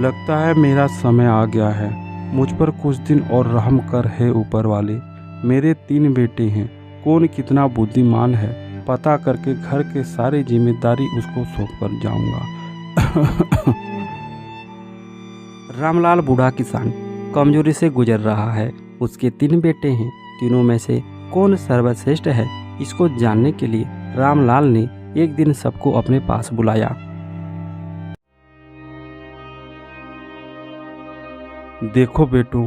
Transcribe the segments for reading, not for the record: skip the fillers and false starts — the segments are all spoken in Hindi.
लगता है मेरा समय आ गया है। मुझ पर कुछ दिन और रहम कर है ऊपर वाले। मेरे 3 बेटे हैं, कौन कितना बुद्धिमान है पता करके घर के सारी जिम्मेदारी उसको सौंप कर जाऊंगा। रामलाल बूढ़ा किसान कमजोरी से गुजर रहा है। उसके 3 बेटे हैं, तीनों में से कौन सर्वश्रेष्ठ है, इसको जानने के लिए रामलाल ने एक दिन सबको अपने पास बुलाया। देखो बेटो,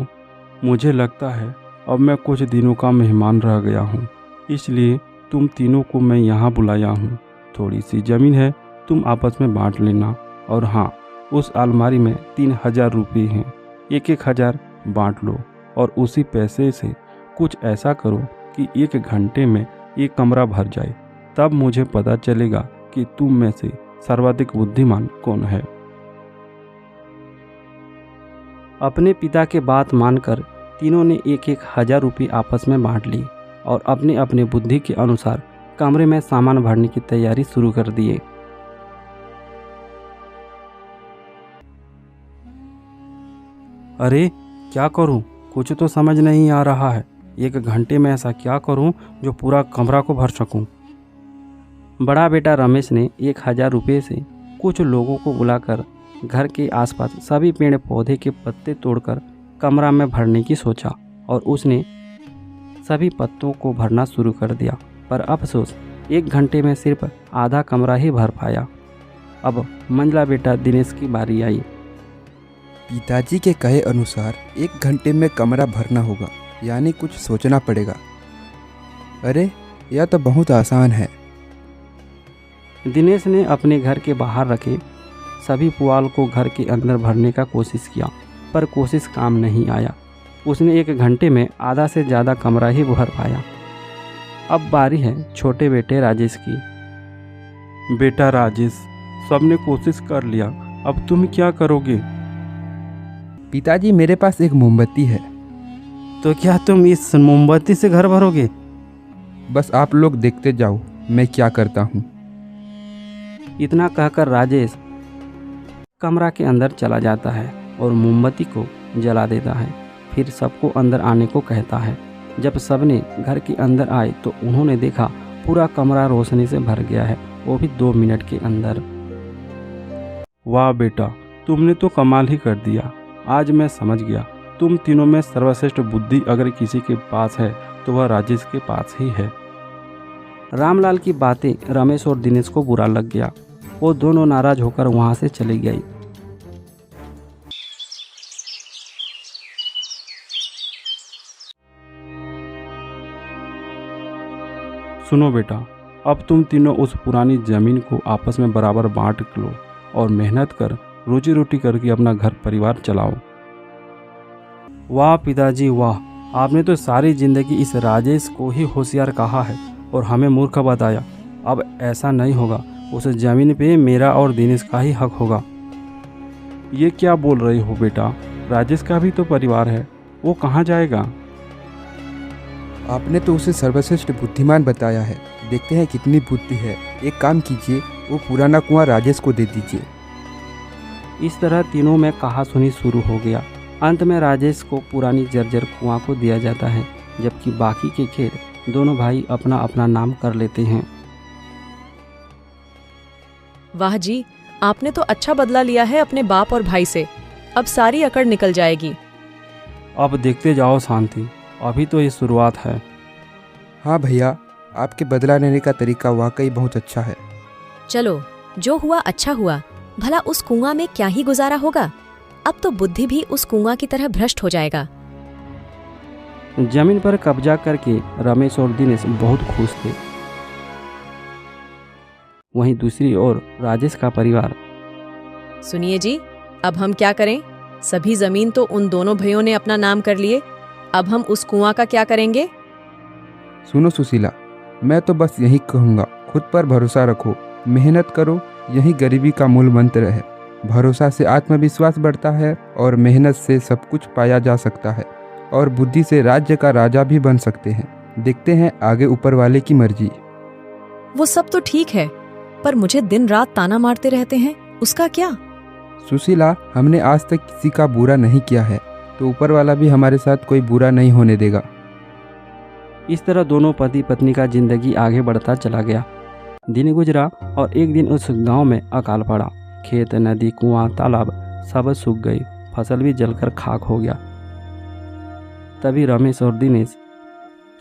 मुझे लगता है अब मैं कुछ दिनों का मेहमान रह गया हूँ, इसलिए तुम तीनों को मैं यहाँ बुलाया हूँ। थोड़ी सी ज़मीन है, तुम आपस में बांट लेना। और हाँ, उस अलमारी में 3000 रुपये हैं, 1-1 हज़ार बांट लो। और उसी पैसे से कुछ ऐसा करो कि 1 घंटे में ये कमरा भर जाए, तब मुझे पता चलेगा कि तुम में से सर्वाधिक बुद्धिमान कौन है। अपने पिता के बात मानकर तीनों ने 1-1 हज़ार रुपये आपस में बांट ली और अपने अपने बुद्धि के अनुसार कमरे में सामान भरने की तैयारी शुरू कर दिए। अरे क्या करूं, कुछ तो समझ नहीं आ रहा है। 1 घंटे में ऐसा क्या करूं जो पूरा कमरा को भर सकूं। बड़ा बेटा रमेश ने 1,000 रुपये से कुछ लोगों को बुलाकर घर के आसपास सभी पेड़ पौधे के पत्ते तोड़कर कमरा में भरने की सोचा और उसने सभी पत्तों को भरना शुरू कर दिया। पर अफसोस 1 घंटे में सिर्फ आधा कमरा ही भर पाया। अब मंझला बेटा दिनेश की बारी आई। पिताजी के कहे अनुसार 1 घंटे में कमरा भरना होगा, यानी कुछ सोचना पड़ेगा। अरे यह तो बहुत आसान है। दिनेश ने अपने घर के बाहर रखे सभी पुआल को घर के अंदर भरने का कोशिश किया, पर कोशिश काम नहीं आया। उसने 1 घंटे में आधा से ज़्यादा कमरा ही भर पाया। अब बारी है छोटे बेटे राजेश की। बेटा राजेश, सबने कोशिश कर लिया, अब तुम क्या करोगे? पिताजी मेरे पास एक मोमबत्ती है। तो क्या तुम इस मोमबत्ती से घर भरोगे? बस आप लोग देखते जाओ मैं क्या करता हूँ। इतना कहकर राजेश कमरा के अंदर चला जाता है और मोमबत्ती को जला देता है। फिर सबको अंदर आने को कहता है। जब सबने घर के अंदर आए तो उन्होंने देखा पूरा कमरा रोशनी से भर गया है, वो भी 2 मिनट के अंदर। वाह बेटा, तुमने तो कमाल ही कर दिया। आज मैं समझ गया, तुम तीनों में सर्वश्रेष्ठ बुद्धि अगर किसी के पास है तो वह राजेश के पास ही है। रामलाल की बातें रमेश और दिनेश को बुरा लग गया। वो दोनों नाराज होकर वहां से चले गए। सुनो बेटा, अब तुम तीनों उस पुरानी जमीन को आपस में बराबर बांट लो और मेहनत कर रोजी रोटी करके अपना घर परिवार चलाओ। वाह पिताजी वाह, आपने तो सारी जिंदगी इस राजेश को ही होशियार कहा है और हमें मूर्ख बताया। अब ऐसा नहीं होगा, उस जमीन पे मेरा और दिनेश का ही हक होगा। ये क्या बोल रहे हो बेटा, राजेश का भी तो परिवार है, वो कहाँ जाएगा? आपने तो उसे सर्वश्रेष्ठ बुद्धिमान बताया है, देखते हैं कितनी बुद्धि है। एक काम कीजिए, वो पुराना कुआं राजेश को दे दीजिए। इस तरह तीनों में कहासुनी शुरू हो गया। अंत में राजेश को पुरानी जर्जर कुआं को दिया जाता है, जबकि बाकी के खेत दोनों भाई अपना अपना नाम कर लेते हैं। वाह जी, आपने तो अच्छा बदला लिया है अपने बाप और भाई से। अब सारी अकड़ निकल जाएगी। अब देखते जाओ शांति, अभी तो ये शुरुआत है। हाँ भैया, आपके बदला लेने का तरीका वाकई बहुत अच्छा है। चलो, जो हुआ अच्छा हुआ। भला उस कुआं में क्या ही गुजारा होगा। अब तो बुद्धि भी उस कुआं की तरह भ्रष्ट हो जाएगा। जमीन पर कब्जा करके रमेश और दिनेश बहुत खुश थे। वहीं दूसरी ओर राजेश का परिवार। सुनिए जी, अब हम क्या करें? सभी जमीन तो उन दोनों भाइयों ने अपना नाम कर लिए। अब हम उस कुआं का क्या करेंगे? सुनो सुशीला, मैं तो बस यही कहूँगा, खुद पर भरोसा रखो, मेहनत करो, यही गरीबी का मूल मंत्र है। भरोसा से आत्मविश्वास बढ़ता है और मेहनत से सब कुछ पाया जा सकता है और बुद्धि से राज्य का राजा भी बन सकते हैं। देखते हैं आगे ऊपर वाले की मर्जी। वो सब तो ठीक है, पर मुझे दिन रात ताना मारते रहते हैं, उसका क्या? सुशीला, हमने आज तक किसी का बुरा नहीं किया है, तो ऊपर वाला भी हमारे साथ कोई बुरा नहीं होने देगा। इस तरह दोनों पति पत्नी का जिंदगी आगे बढ़ता चला गया। दिन गुजरा और एक दिन उस गांव में अकाल पड़ा। खेत, नदी, कुआं, तालाब सब सूख गई, फसल भी जलकर खाक हो गया। तभी रमेश और दिनेश,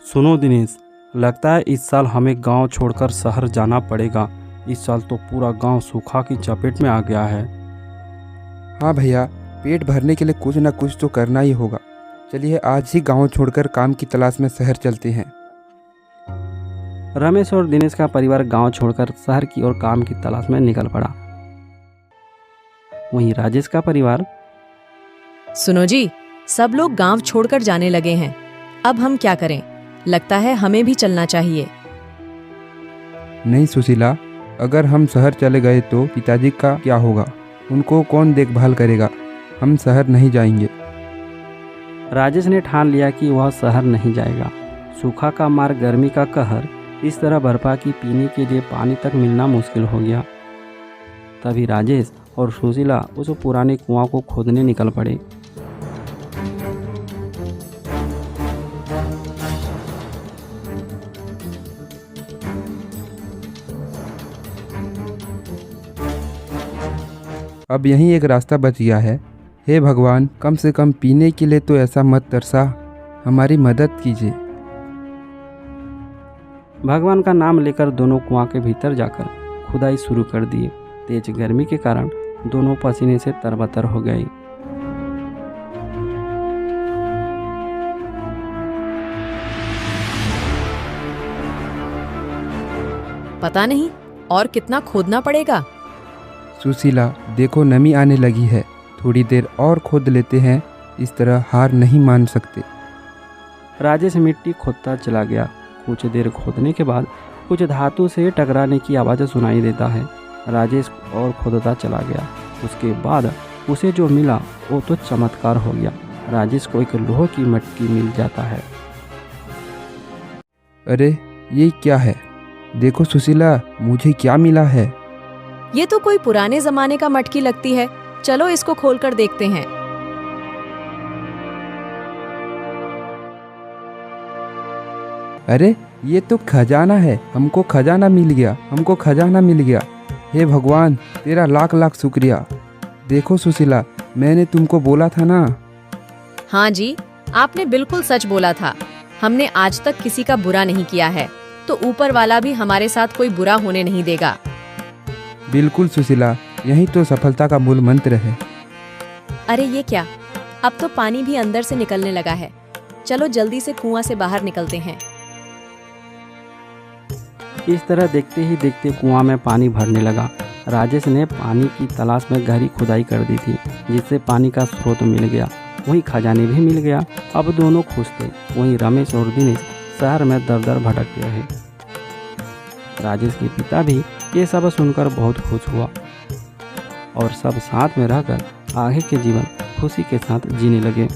सुनो दिनेश, लगता है इस साल हमें गांव छोड़कर शहर जाना पड़ेगा। इस साल तो पूरा गांव सूखा की चपेट में आ गया है। हाँ भैया, पेट भरने के लिए कुछ न कुछ तो करना ही होगा। चलिए आज ही गांव छोड़कर काम की तलाश में शहर चलते हैं। रमेश और दिनेश का परिवार गांव छोड़कर शहर की ओर काम की तलाश में निकल पड़ा। वहीं राजेश का परिवार, सुनो जी, सब लोग गांव छोड़कर जाने लगे हैं। अब हम क्या करें? लगता है हमें भी चलना चाहिए। नहीं सुशीला, अगर हम शहर चले गए तो पिताजी का क्या होगा? उनको कौन देखभाल करेगा? हम शहर नहीं जाएंगे। राजेश ने ठान लिया कि वह शहर नहीं जाएगा। सूखा का मार, गर्मी का कहर इस तरह बरपा कि पीने के लिए पानी तक मिलना मुश्किल हो गया। तभी राजेश और सुशीला उस पुराने कुआं को खोदने निकल पड़े। अब यहीं एक रास्ता बच गया है। हे भगवान, कम से कम पीने के लिए तो ऐसा मत तरसा, हमारी मदद कीजिए। भगवान का नाम लेकर दोनों कुआं के भीतर जाकर खुदाई शुरू कर दिए। तेज गर्मी के कारण दोनों पसीने से तरबतर हो गए। पता नहीं और कितना खोदना पड़ेगा। सुशीला, देखो नमी आने लगी है, थोड़ी देर और खोद लेते हैं। इस तरह हार नहीं मान सकते। राजेश मिट्टी खोदता चला गया। कुछ देर खोदने के बाद कुछ धातु से टकराने की आवाज़ सुनाई देता है। राजेश और खोदता चला गया। उसके बाद उसे जो मिला वो तो चमत्कार हो गया। राजेश को एक लोहे की मटकी मिल जाता है। अरे ये क्या है? देखो सुशीला, मुझे क्या मिला है। ये तो कोई पुराने जमाने का मटकी लगती है। चलो इसको खोलकर देखते हैं। अरे ये तो खजाना है। हमको खजाना मिल गया, हमको खजाना मिल गया। हे भगवान, तेरा लाख लाख शुक्रिया। देखो सुशीला, मैंने तुमको बोला था ना। हाँ जी, आपने बिल्कुल सच बोला था। हमने आज तक किसी का बुरा नहीं किया है, तो ऊपर वाला भी हमारे साथ कोई बुरा होने नहीं देगा। बिल्कुल सुशीला, यही तो सफलता का मूल मंत्र है। अरे ये क्या, अब तो पानी भी अंदर से निकलने लगा है। चलो जल्दी से कुआं से बाहर निकलते हैं। इस तरह देखते ही देखते कुआं में पानी भरने लगा। राजेश ने पानी की तलाश में गहरी खुदाई कर दी थी, जिससे पानी का स्रोत मिल गया। वहीं खजाने भी मिल गया। अब दोनों खुश थे। वहीं रमेश और दिनेश शहर में दर दर भटकते रहे। राजेश के पिता भी ये सब सुनकर बहुत खुश हुआ और सब साथ में रहकर आगे के जीवन खुशी के साथ जीने लगे।